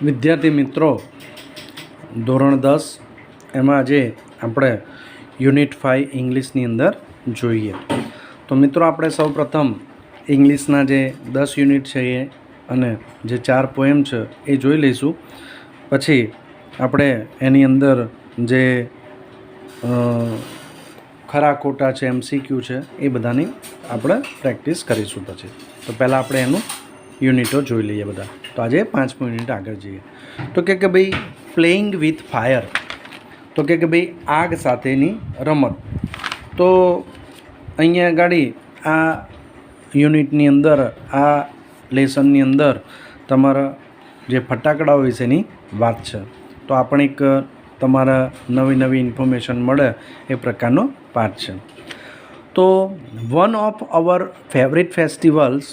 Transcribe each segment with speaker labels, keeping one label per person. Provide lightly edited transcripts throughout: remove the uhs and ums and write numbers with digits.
Speaker 1: વિદ્યાર્થી મિત્રો, ધોરણ 10 એમાં આજે આપણે યુનિટ 5 ઇંગ્લિશની અંદર જોઈએ. તો મિત્રો, આપણે સૌપ્રથમ ઇંગ્લિશના જે 10 યુનિટ છે એ અને જે 4 પોએમ છે એ જોઈ લઈશું. પછી આપણે એની અંદર જે ખરા ખોટા છે, MCQ છે, એ બધાની આપણે પ્રેક્ટિસ કરીશું. પછી તો પહેલાં આપણે એનું યુનિટો જોઈ લઈએ બધા. તો આજે 5 યુનિટ આગળ જઈએ. તો કે ભાઈ પ્લેઇંગ વિથ ફાયર, તો કે ભાઈ આગ સાથેની રમત. તો અહીંયા ગાડી આ યુનિટની અંદર, આ લેસનની અંદર તમારા જે ફટાકડાઓ વિશેની વાત છે. તો આપણે એક તમારા નવી ઇન્ફોર્મેશન મળે એ પ્રકારનો પાઠ છે. તો one of our favourite festivals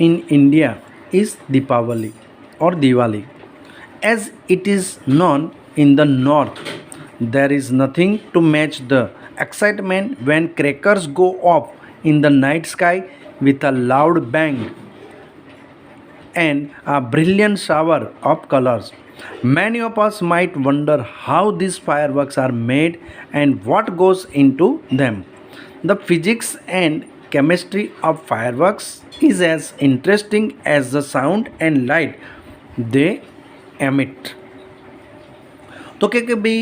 Speaker 1: in India is Deepavali or Diwali. As it is known in the north, there is nothing to match the excitement when crackers go off in the night sky with a loud bang and a brilliant shower of colors. Many of us might wonder how these fireworks are made and what goes into them. The physics and chemistry of fireworks is as interesting as the sound and light they emit. તો કે ભાઈ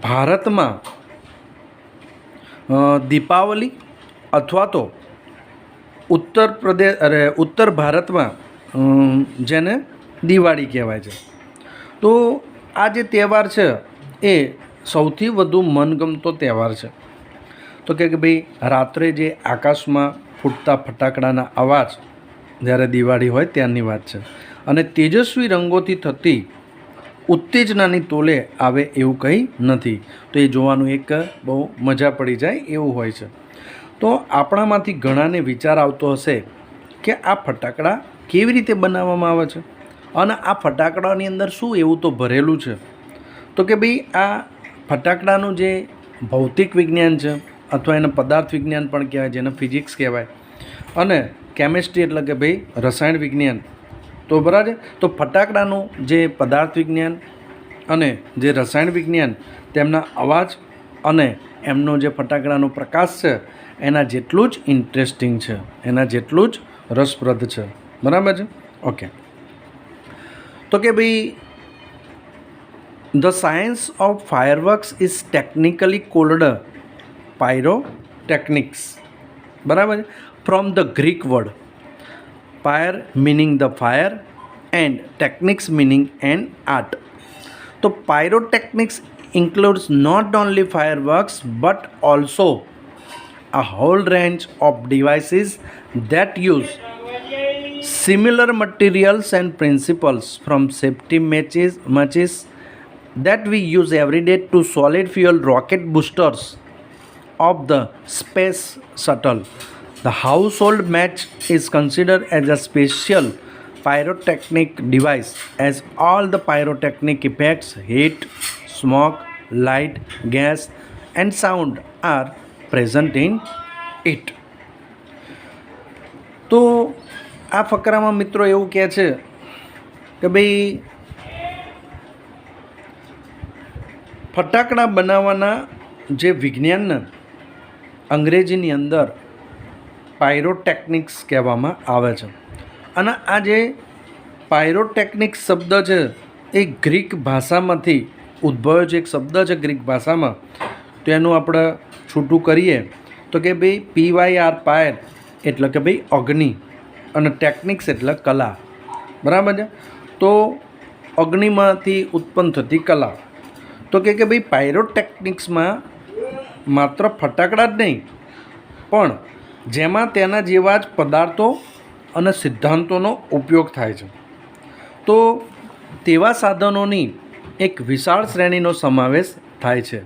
Speaker 1: ભારતમાં દીપાવલી અથવા તો ઉત્તર ભારતમાં જેને દિવાળી કહેવાય છે. તો આ જે તહેવાર છે એ સૌથી વધુ મનગમતો તહેવાર છે. તો કે ભાઈ રાત્રે જે આકાશમાં ફૂટતા ફટાકડાના અવાજ જ્યારે દિવાળી હોય ત્યારની વાત છે, અને તેજસ્વી રંગોથી થતી ઉત્તેજનાની તોલે આવે એવું કંઈ નથી. તો એ જોવાનું એક બહુ મજા પડી જાય એવું હોય છે. તો આપણામાંથી ઘણાને વિચાર આવતો હશે કે આ ફટાકડા કેવી રીતે બનાવવામાં આવે છે અને આ ફટાકડાની અંદર શું એવું તો ભરેલું છે. તો કે ભાઈ આ ફટાકડાનું જે ભૌતિક વિજ્ઞાન છે, અથવા એને પદાર્થ વિજ્ઞાન પણ કહેવાય, જેને ફિઝિક્સ કહેવાય, અને કેમિસ્ટ્રી એટલે કે ભાઈ રસાયણ વિજ્ઞાન. તો બરાબર, તો ફટાકડાનું જે પદાર્થ વિજ્ઞાન અને જે રસાયણ વિજ્ઞાન, તેમના અવાજ અને એમનો જે ફટાકડાનો પ્રકાશ છે એના જેટલું જ ઇન્ટરેસ્ટિંગ છે, એના જેટલું જ રસપ્રદ છે. બરાબર છે? ઓકે. તો કે ભાઈ the science of fireworks is technically called pyrotechnics. બરાબર, from the Greek word pyre meaning the fire and technics meaning an art. તો pyrotechnics includes not only fireworks but also a whole range of devices that use similar materials and principles, from safety matches that we use every day to solid fuel rocket boosters of the space shuttle. The household match is considered as a special pyrotechnic device, as all the pyrotechnic effects, heat, smoke, light, gas and sound are present in it. તો આ ફકરામાં મિત્રો એવું કહે છે કે ભાઈ ફટાકડા બનાવવાના જે વિજ્ઞાનને અંગ્રેજીની અંદર પાયરોટેકનિક્સ કહેવામાં આવે છે. અને આ જે પાયરોટેકનિક્સ શબ્દ છે એ ગ્રીક ભાષામાંથી ઉદ્ભવ્યો છે. એક શબ્દ છે ગ્રીક ભાષામાં, તો એનું આપણે છૂટું કરીએ તો કે ભાઈ PYR પાયર એટલે કે ભાઈ અગ્નિ, અને ટેકનિક્સ એટલે કલા. બરાબર છે? તો અગ્નિમાંથી ઉત્પન્ન થતી કલા. તો કે ભાઈ પાયરોટેકનિક્સમાં માત્ર ફટાકડા જ નહીં, પણ જેમાં તેના જેવા જ પદાર્થો અને સિદ્ધાંતોનો ઉપયોગ થાય છે. તો તેવા સાધનોની એક વિશાળ શ્રેણીનો સમાવેશ થાય છે.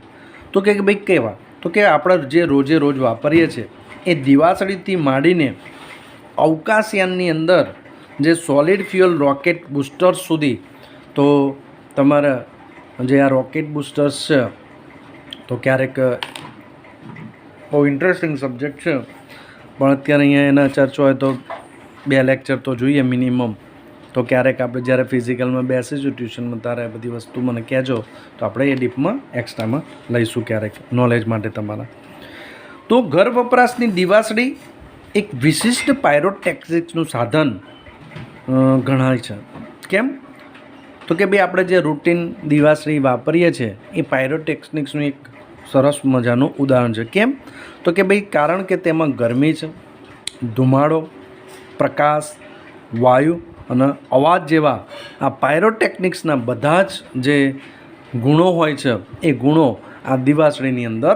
Speaker 1: તો કે ભાઈ કેવા? તો કે આપણે જે રોજે રોજ વાપરીએ છીએ એ દિવાસળીથી માંડીને અવકાશયાનની અંદર જે સોલિડ ફ્યુઅલ રોકેટ બૂસ્ટર્સ સુધી. તો તમારા જે આ રોકેટ બૂસ્ટર્સ છે, તો ક્યારેક બહુ ઇન્ટરેસ્ટિંગ સબ્જેક્ટ છે, પણ અત્યારે અહીંયા એના ચર્ચા હોય તો 2 લેક્ચર તો જોઈએ મિનિમમ. તો ક્યારેક આપણે જ્યારે ફિઝિકલમાં બેસીશું ટ્યુશનમાં ત્યારે આ બધી વસ્તુ મને કહેજો, તો આપણે એ ડીપમાં એક્સ્ટ્રામાં લઈશું ક્યારેક નોલેજ માટે તમારા. તો ઘર વપરાશની દિવાસળી એક વિશિષ્ટ પાયરોટેક્નિક્સનું સાધન ગણાય છે. કેમ? તો કે ભાઈ આપણે જે રૂટીન દિવાસળી વાપરીએ છીએ એ પાયરોટેક્નિક્સનું એક સરસ મજાનું ઉદાહરણ છે. કેમ? તો કે ભાઈ કારણ કે તેમાં ગરમી છે, ધુમાડો, પ્રકાશ, વાયુ અને અવાજ જેવા આ પાયરોટેક્નિક્સના બધા જ જે ગુણો હોય છે એ ગુણો આ દિવાસળીની અંદર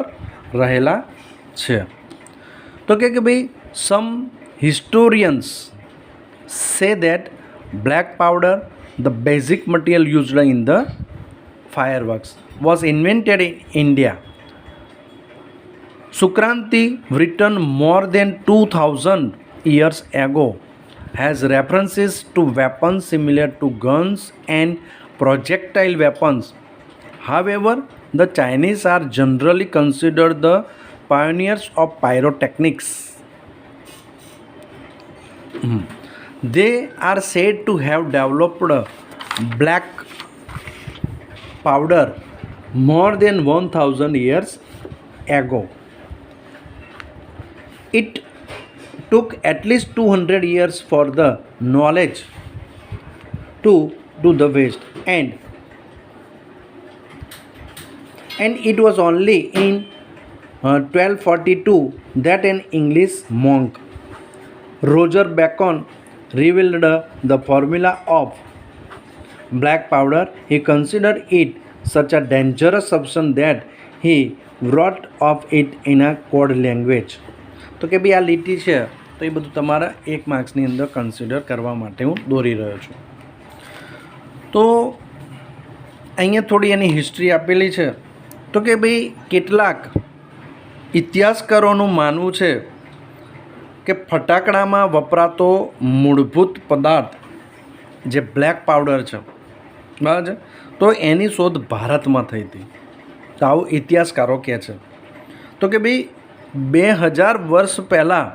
Speaker 1: રહેલા છે. તો કે ભાઈ some historians say that black powder, the basic material used in the fireworks, was invented in India. Sukranti, written more than 2000 years ago, has references to weapons similar to guns and projectile weapons. However, the Chinese are generally considered the pioneers of pyrotechnics. They are said to have developed black powder more than 1000 years ago. It took at least 200 years for the knowledge to do the waste, and it was only in 1242 that an English monk, Roger Bacon, revealed the formula of black powder. He considered it such a dangerous substance that he wrote of it in a code language. તો કે ભાઈ આ લીટી છે તો એ બધું તમારા 1 માર્ક્સની અંદર કન્સિડર કરવા માટે હું દોરી રહ્યો છું. તો અહીંયા થોડી એની હિસ્ટ્રી આપેલી છે. તો કે ભાઈ કેટલાક ઇતિહાસકારોનું માનવું છે કે ફટાકડામાં વપરાતો મૂળભૂત પદાર્થ જે બ્લેક પાવડર છે, બરાબર છે, તો એની શોધ ભારતમાં થઈ હતી. તો આવું ઇતિહાસકારો કહે છે. તો કે ભાઈ 2000 વર્ષ પહેલાં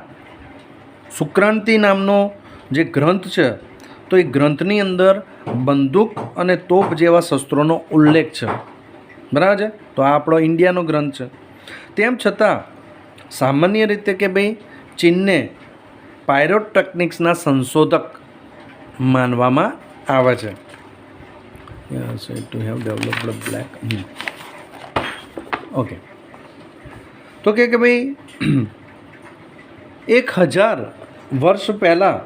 Speaker 1: સુક્રાંતિ નામનો જે ગ્રંથ છે તો એ ગ્રંથની અંદર બંદૂક અને તોપ જેવા શસ્ત્રોનો ઉલ્લેખ છે, બરાબર છે. તો આ આપણો ઇન્ડિયાનો ગ્રંથ છે. તેમ છતાં સામાન્ય રીતે કે ભાઈ ચીનને પાયરોટેક્નિક્સના સંશોધક માનવામાં આવે છે. To have developed black. Okay. તો કે ભાઈ 1000 વર્ષ પહેલાં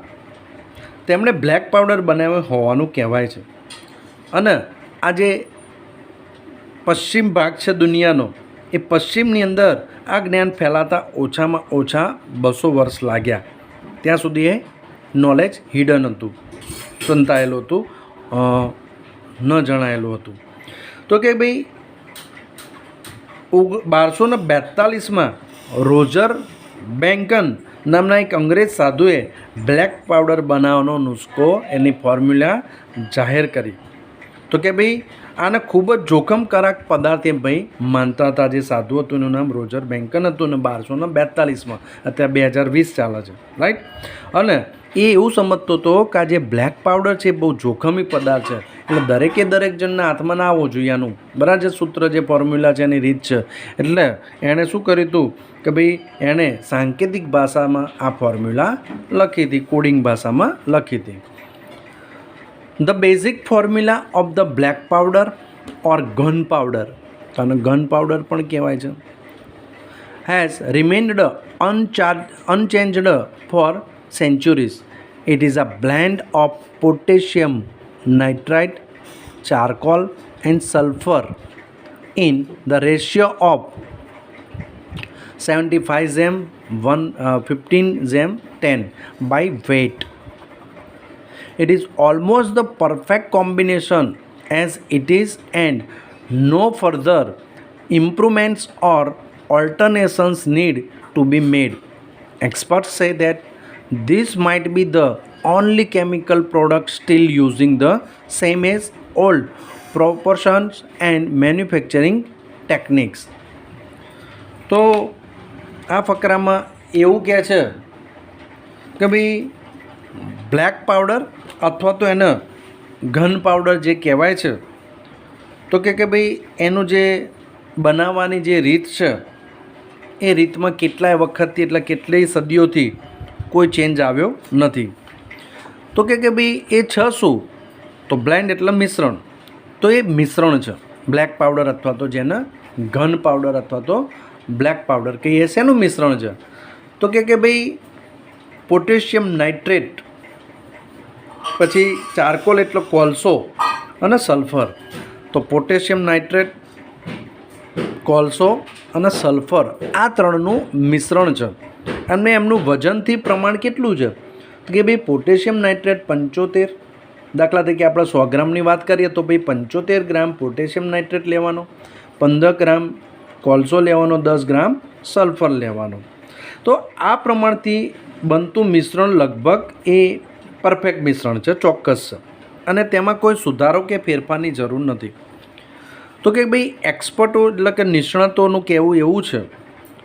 Speaker 1: તેમણે બ્લેક પાવડર બનાવ્યો હોવાનું કહેવાય છે. અને આ જે પશ્ચિમ ભાગ છે દુનિયાનો, એ પશ્ચિમની અંદર આ જ્ઞાન ફેલાતા ઓછામાં ઓછા 200 વર્ષ લાગ્યા. ત્યાં સુધી એ નોલેજ હિડન હતું, સંતાયેલું હતું, ન જણાયેલું હતું. તો કે ભાઈ 1242માં રોજર બેન્કન નામના એક અંગ્રેજ સાધુએ બ્લેક પાવડર બનાવવાનો નુસ્ખો, એની ફોર્મ્યુલા જાહેર કરી. તો કે ભાઈ આને ખૂબ જ જોખમકારક પદાર્થ એ ભાઈ માનતા હતા. જે સાધુ હતું એનું નામ રોજર બેન્કન હતું ને 1242માં, અત્યારે 2020 ચાલે છે, રાઈટ. અને એ એવું સમજતો હતો કે આ જે બ્લેક પાવડર છે એ બહુ જોખમી પદાર્થ છે, એટલે દરેક જણના હાથમાં ના આવવો જોઈએ આનું, બરાબર. જે સૂત્ર, જે ફોર્મ્યુલા છે એની રીત છે. એટલે એણે શું કર્યું હતું કે ભાઈ એણે સાંકેતિક ભાષામાં આ ફોર્મ્યુલા લખી હતી, કોડિંગ ભાષામાં લખી હતી. The basic formula of the black powder or gunpowder, આને gunpowder પણ કહેવાય છે, has remained unchanged for centuries. It is a blend of potassium nitrite, charcoal and sulfur in the ratio of 75 15 by weight. It is almost the perfect combination as it is, and no further improvements or alternations need to be made. Experts say that this might be the only chemical product still using the same as old proportions and manufacturing techniques. તો આ ફકરામાં એવું કહે છે કે ભાઈ black powder અથવા તો એને ઘન પાવડર જે કહેવાય છે, તો કે ભાઈ એનું જે બનાવવાની જે રીત છે એ રીતમાં કેટલાય વખતથી એટલે કેટલીય સદીઓથી કોઈ ચેન્જ આવ્યો નથી. તો કે ભાઈ એ છ શું? તો બ્લેન્ડ એટલે મિશ્રણ. તો એ મિશ્રણ છે બ્લેક પાવડર અથવા તો જેને ઘન પાવડર અથવા તો બ્લેક પાવડર કહીએ, શેનું મિશ્રણ છે? તો કે ભાઈ પોટેશિયમ નાઇટ્રેટ, પછી ચારકોલ એટલે કોલસો અને સલ્ફર. તો પોટેશિયમ નાઇટ્રેટ, કોલસો અને સલ્ફર આ ત્રણનું મિશ્રણ છે. અને એમનું વજનથી પ્રમાણ કેટલું છે? તો કે ભાઈ પોટેશિયમ નાઇટ્રેટ 75, દાખલા તરીકે આપણે 100 ગ્રામની વાત કરીએ તો ભાઈ 75 ગ્રામ પોટેશિયમ નાઇટ્રેટ લેવાનો, 15 ગ્રામ કોલસો લેવાનો, 10 ગ્રામ સલ્ફર લેવાનો. તો આ પ્રમાણથી બનતું મિશ્રણ લગભગ એ પરફેક્ટ મિશ્રણ છે, ચોક્કસ છે, અને તેમાં કોઈ સુધારો કે ફેરફારની જરૂર નથી. તો કે ભાઈ એક્સપર્ટો એટલે કે નિષ્ણાતોનું કહેવું એવું છે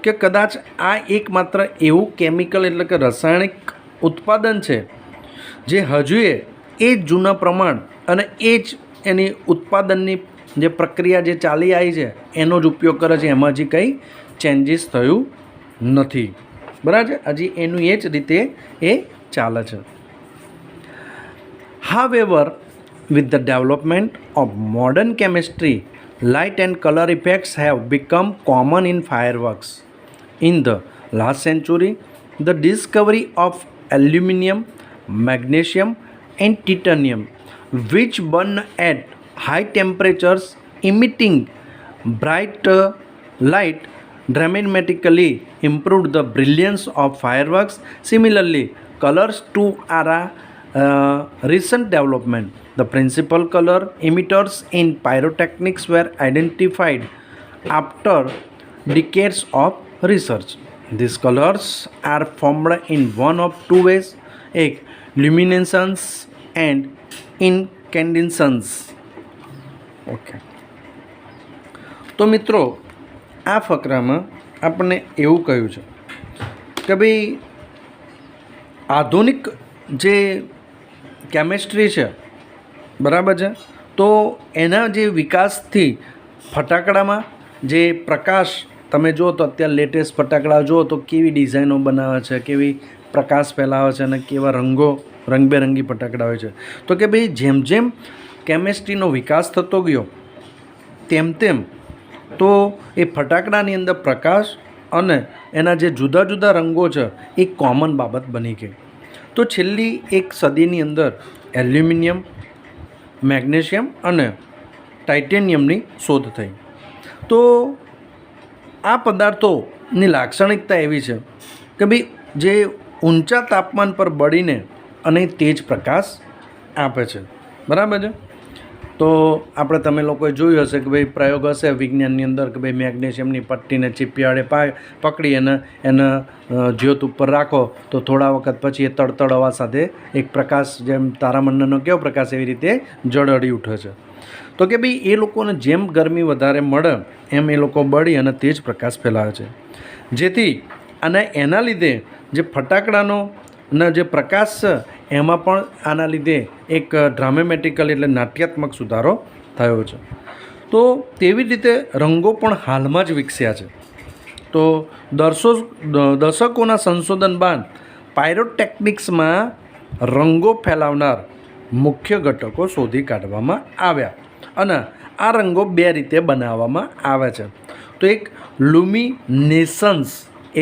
Speaker 1: કે કદાચ આ એકમાત્ર એવું કેમિકલ એટલે કે રાસાયણિક ઉત્પાદન છે જે હજુ એ જ જૂના પ્રમાણ અને એ જ એની ઉત્પાદનની જે પ્રક્રિયા જે ચાલી આવી છે એનો જ ઉપયોગ કરે છે, એમાં હજી કંઈ ચેન્જીસ થયું નથી. બરાબર છે, હજી એનું એ જ રીતે એ ચાલે છે. However, with the development of modern chemistry, light and color effects have become common in fireworks. In the last century, the discovery of aluminum, magnesium, and titanium, which burn at high temperatures, emitting bright light, dramatically improved the brilliance of fireworks. Similarly, colors too are a recent development. The principal color emitters in pyrotechnics were identified after decades of research. These colors are formed in one of two ways: एक luminescence and incandescence. Okay, તો મિત્રો આ ફકરામાં આપણને એવું કહ્યું છે કે ભાઈ આધુનિક જે કેમેસ્ટ્રી છે, બરાબર છે, તો એના જે વિકાસથી ફટાકડામાં જે પ્રકાશ તમે જુઓ તો અત્યારે લેટેસ્ટ ફટાકડા જુઓ તો કેવી ડિઝાઇનો બનાવે છે, કેવી પ્રકાશ ફેલાવે છે અને કેવા રંગો રંગબેરંગી ફટાકડા હોય છે. તો કે ભાઈ જેમ જેમ કેમેસ્ટ્રીનો વિકાસ થતો ગયો તેમ તેમ તો એ ફટાકડાની અંદર પ્રકાશ અને એના જે જુદા જુદા રંગો છે એ કોમન બાબત બની ગઈ. તો છેલ્લી એક સદીની અંદર એલ્યુમિનિયમ, મેગ્નેશિયમ અને ટાઇટેનિયમની શોધ થઈ. તો આ પદાર્થોની લાક્ષણિકતા એવી છે કે ભાઈ જે ઊંચા તાપમાન પર બળીને અને તેજ પ્રકાશ આપે છે. બરાબર છે. તો આપણે તમે લોકોએ જોયું હશે કે ભાઈ પ્રયોગ હશે વિજ્ઞાનની અંદર કે ભાઈ મેગ્નેશિયમની પટ્ટીને ચીપિયાળે પકડી અને એને જ્યોત ઉપર રાખો તો થોડા વખત પછી એ તડતડ અવાજ સાથે એક પ્રકાશ, જેમ તારામંડળનો કેવો પ્રકાશ એવી રીતે જળહળી ઉઠે છે. તો કે ભાઈ એ લોકોને જેમ ગરમી વધારે મળે એમ એ લોકો બળી અને તેજ પ્રકાશ ફેલાવે છે, જેથી અને એના લીધે જે ફટાકડાનો જે પ્રકાશ છે એમાં પણ આના લીધે એક ડ્રામેટિકલ એટલે નાટ્યાત્મક સુધારો થયો છે. તો તેવી જ રીતે રંગો પણ હાલમાં જ વિકસ્યા છે. તો દશકોના સંશોધન બાદ પાયરોટેકનિક્સમાં રંગો ફેલાવનાર મુખ્ય ઘટકો શોધી કાઢવામાં આવ્યા અને આ રંગો બે રીતે બનાવવામાં આવે છે. તો એક લ્યુમિનેસન્સ,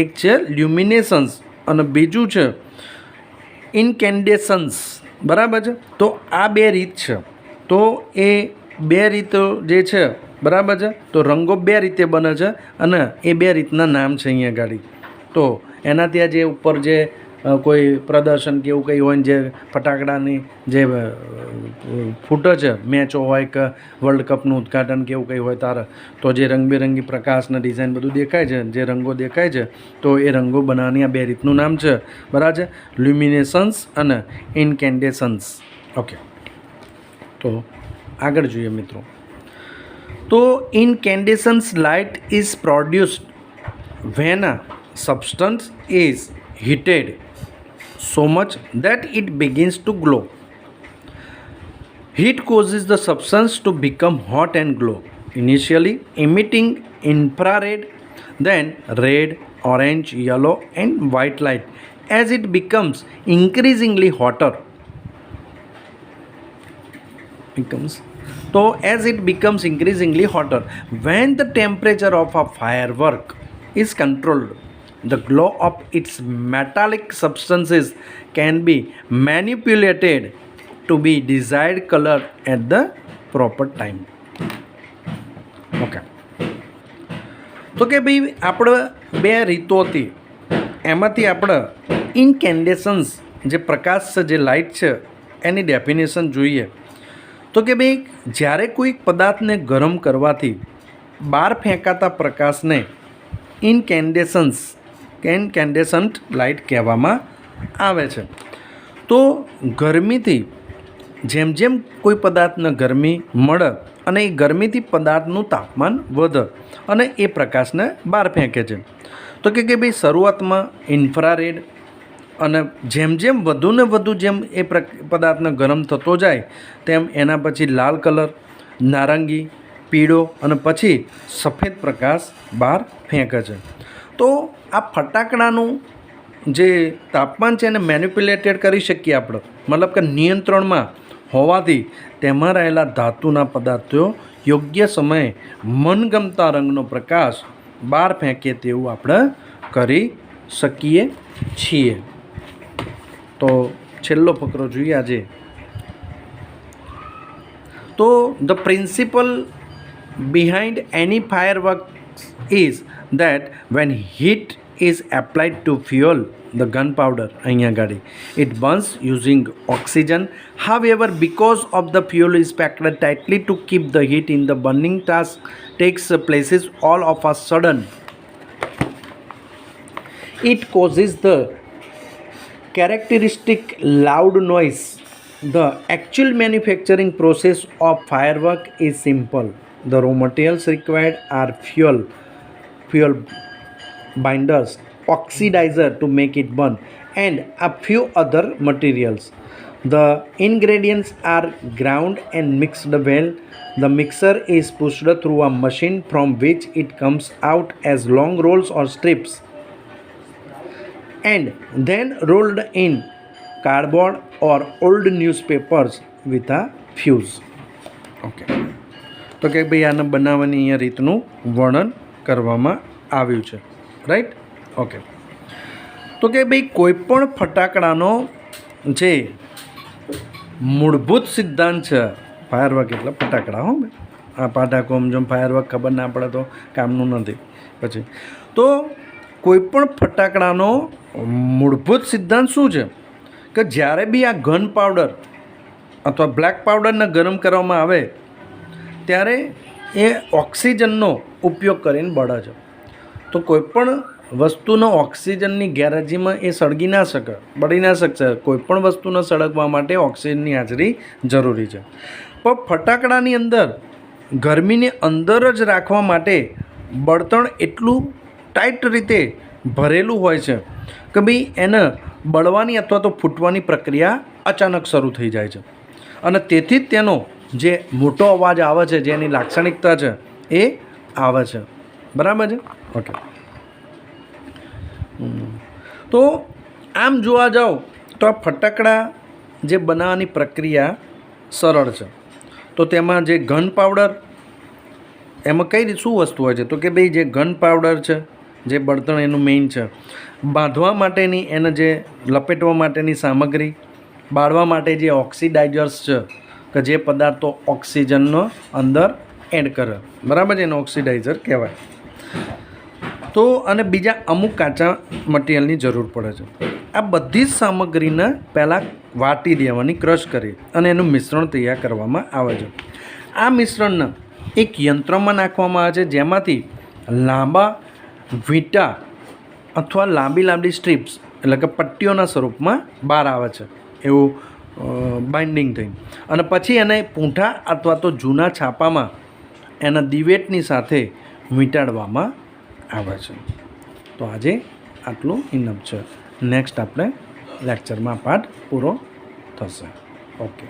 Speaker 1: એક છે લ્યુમિનેસન્સ અને બીજું છે ઇન્કેન્ડેસન્સ. બરાબર છે. તો આ બે રીત છે. તો એ બે રીતો જે છે, બરાબર છે, તો રંગો બે રીતે બને છે અને એ બે રીતના નામ છે અહીંયા ગાડી. તો એના ત્યાં જે ઉપર જે કોઈ પ્રદર્શન કે એવું કંઈ હોય ને જે ફટાકડાની જે ફૂટે છે, મેચો હોય કે વર્લ્ડ કપનું ઉદ્ઘાટન કે એવું કંઈ હોય તારે, તો જે રંગબેરંગી પ્રકાશને ડિઝાઇન બધું દેખાય છે, જે રંગો દેખાય છે, તો એ રંગો બનાવવાની આ બે રીતનું નામ છે. બરાબર છે, લ્યુમિનેસન્સ અને ઇન્કેન્ડેસન્સ. ઓકે, તો આગળ જોઈએ મિત્રો. તો incandescence light is produced when a substance is heated so much that it begins to glow. Heat causes the substance to become hot and glow, initially emitting infrared, then red, orange, yellow, and white light. As it becomes increasingly hotter, as it becomes increasingly hotter, when the temperature of a firework is controlled, the glow of its metallic substances can be manipulated to be desired color at the proper time. Okay, તો કે ભાઈ આપણે બે રીતો હતી, એમાંથી આપણે ઇનકેન્ડેસન્સ જે પ્રકાશ છે, જે લાઇટ છે, એની ડેફિનેશન જોઈએ. તો કે ભાઈ જ્યારે કોઈ પદાર્થને ગરમ કરવાથી બહાર ફેંકાતા પ્રકાશને ઇનકેન્ડેસન્ટ લાઇટ કહેવામાં આવે છે. તો ગરમીથી જેમ જેમ કોઈ પદાર્થને ગરમી મળે અને એ ગરમીથી પદાર્થનું તાપમાન વધે અને એ પ્રકાશને બહાર ફેંકે છે. તો કે ભાઈ શરૂઆતમાં ઇન્ફ્રારેડ, અને જેમ જેમ વધુ ને વધુ જેમ એ પદાર્થને ગરમ થતો જાય તેમ એના પછી લાલ કલર, નારંગી, પીળો અને પછી સફેદ પ્રકાશ બહાર ફેંકે છે. તો આ ફટાકડાનું જે તાપમાન છે એને મેનિપ્યુલેટેડ કરી શકીએ આપણે, મતલબ કે નિયંત્રણમાં હોવાથી તેમાં રહેલા ધાતુના પદાર્થો યોગ્ય સમયે મનગમતા રંગનો પ્રકાશ બહાર ફેંકે તેવું આપણે કરી શકીએ છીએ. તો છેલ્લો ફકરો જોઈએ આજે. તો the principle behind any fireworks is that when heat is applied to fuel the gunpowder, it burns using oxygen. However, because of the fuel is packed tightly to keep the heat in, the burning task takes places all of a sudden. It causes the characteristic loud noise. The actual manufacturing process of firework is simple. The raw materials required are fuel binders, oxidizer to make it burn, and a few other materials. The ingredients are ground and mixed well. The mixer is pushed through a machine from which it comes out as long rolls or strips, and then rolled in cardboard or old newspapers with a fuse. Okay, તો કે ભાઈ આને બનાવવાની અહીંયા રીતનું વર્ણન કરવામાં આવ્યું છે, રાઈટ. ઓકે, તો કે ભાઈ કોઈપણ ફટાકડાનો જે મૂળભૂત સિદ્ધાંત છે, ફાયરવર્ક એટલે ફટાકડા, હો ભાઈ, આ ફટાકો જો ફાયરવર્ક ખબર ના પડે તો કામનું નથી. પછી તો કોઈપણ ફટાકડાનો મૂળભૂત સિદ્ધાંત શું છે કે જ્યારે બી આ ઘન પાવડર અથવા બ્લેક પાવડરને ગરમ કરવામાં આવે ત્યારે એ ઓક્સિજનનો ઉપયોગ કરીને બળે છે. તો કોઈપણ વસ્તુનો ઓક્સિજનની ગેરહાજરીમાં એ સળગી ના શકે, બળી ના શકશે. કોઈપણ વસ્તુને સળગવા માટે ઓક્સિજનની હાજરી જરૂરી છે. પણ ફટાકડાની અંદર ગરમીને અંદર જ રાખવા માટે બળતણ એટલું ટાઈટ રીતે ભરેલું હોય છે કે ભાઈ એને બળવાની અથવા તો ફૂટવાની પ્રક્રિયા અચાનક શરૂ થઈ જાય છે, અને તેથી જ તેનો જે મોટો અવાજ આવે છે, જેની લાક્ષણિકતા છે એ આવે છે. બરાબર છે. ઓકે, તો આમ જોવા જાઓ તો આ ફટાકડા જે બનાવવાની પ્રક્રિયા સરળ છે. તો તેમાં જે ઘન પાવડર, એમાં કઈ શું વસ્તુ હોય છે તો કે ભાઈ જે ઘન પાવડર છે, જે બળતણ એનું મેઇન છે, બાંધવા માટેની એને જે લપેટવા માટેની સામગ્રી, બાળવા માટે જે ઓક્સિડાઇઝર્સ છે કે જે પદાર્થો ઓક્સિજનનો અંદર એડ કરે, બરાબર છે, એને ઓક્સિડાઇઝર કહેવાય. તો અને બીજા અમુક કાચા મટીરિયલની જરૂર પડે છે. આ બધી જ સામગ્રીને પહેલાં વાટી દેવાની, ક્રશ કરી અને એનું મિશ્રણ તૈયાર કરવામાં આવે છે. આ મિશ્રણને એક યંત્રમાં નાખવામાં આવે છે, જેમાંથી લાંબા વીંટા અથવા લાંબી સ્ટ્રીપ્સ એટલે કે પટ્ટીઓના સ્વરૂપમાં બહાર આવે છે, એવું બાઇન્ડિંગ થઈ, અને પછી એને પૂંઠા અથવા તો જૂના છાપામાં એના દિવેટની સાથે વીંટાળવામાં આવે છે. તો આજે આટલું ઇનફ છે. નેક્સ્ટ આપણે લેક્ચરમાં પાઠ પૂરો થશે. ઓકે.